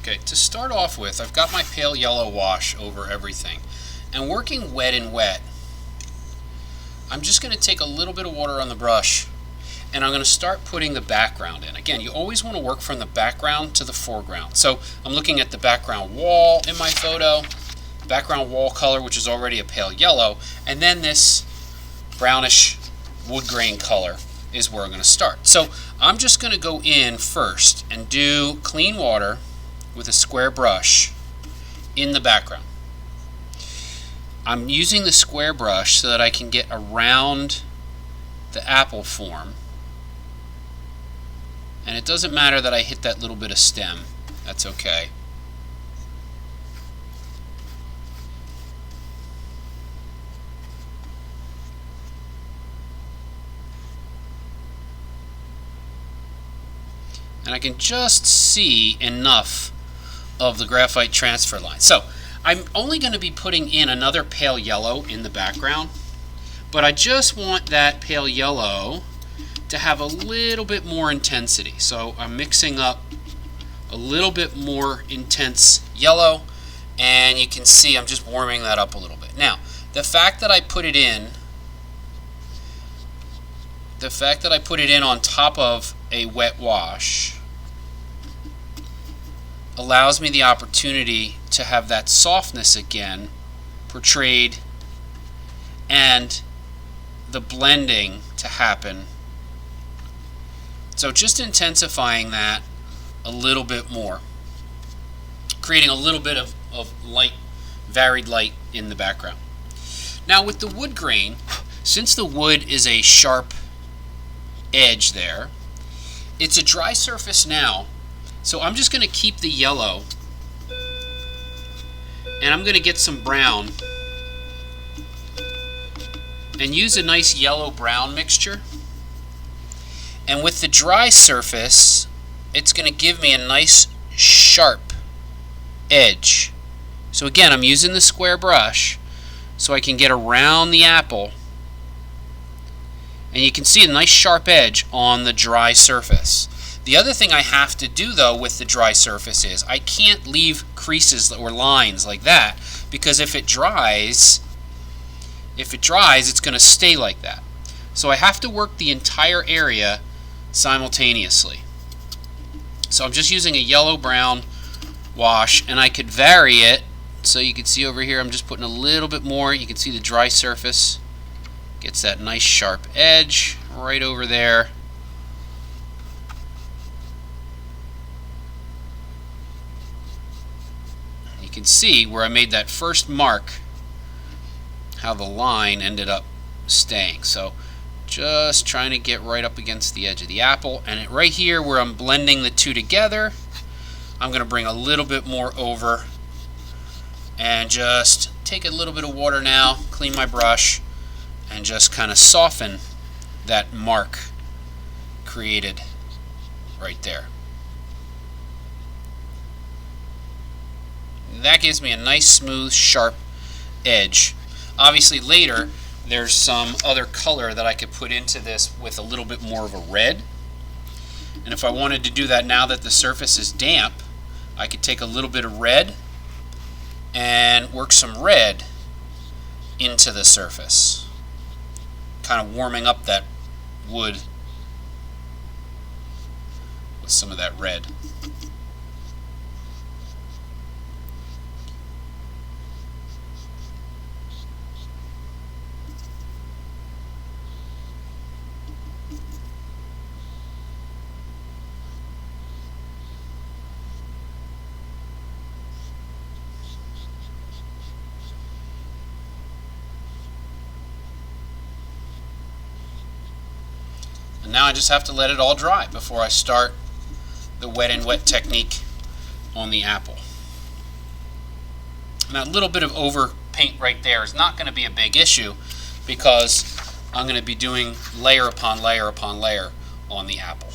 Okay, to start off with, I've got my pale yellow wash over everything. And working wet and wet, I'm just going to take a little bit of water on the brush and I'm going to start putting the background in. Again, you always want to work from the background to the foreground. So I'm looking at the background wall in my photo, background wall color, which is already a pale yellow, and then this brownish wood grain color is where I'm going to start. So I'm just going to go in first and do clean water with a square brush in the background. I'm using the square brush so that I can get around the apple form. And it doesn't matter that I hit that little bit of stem. That's okay. And I can just see enough of the graphite transfer line. So I'm only going to be putting in another pale yellow in the background, but I just want that pale yellow to have a little bit more intensity. So I'm mixing up a little bit more intense yellow, and you can see I'm just warming that up a little bit. Now, the fact that I put it in on top of a wet wash allows me the opportunity to have that softness again portrayed and the blending to happen. So just intensifying that a little bit more, creating a little bit of light, varied light in the background. Now with the wood grain, since the wood is a sharp edge there, it's a dry surface now, so I'm just going to keep the yellow and I'm going to get some brown and use a nice yellow-brown mixture. And with the dry surface, it's going to give me a nice sharp edge. So again, I'm using the square brush so I can get around the apple. And you can see a nice sharp edge on the dry surface. The other thing I have to do though with the dry surface is I can't leave creases or lines like that, because if it dries, it's going to stay like that. So I have to work the entire area simultaneously. So I'm just using a yellow-brown wash, and I could vary it. So you can see over here I'm just putting a little bit more. You can see the dry surface gets that nice sharp edge right over there. You can see where I made that first mark, how the line ended up staying. So just trying to get right up against the edge of the apple, and right here where I'm blending the two together, I'm going to bring a little bit more over and just take a little bit of water now, clean my brush, and just kind of soften that mark created right there. That gives me a nice smooth sharp edge. Obviously later there's some other color that I could put into this with a little bit more of a red, and if I wanted to do that now that the surface is damp, I could take a little bit of red and work some red into the surface, kind of warming up that wood with some of that red. And now I just have to let it all dry before I start the wet and wet technique on the apple. And that little bit of over paint right there is not going to be a big issue, because I'm going to be doing layer upon layer upon layer on the apple.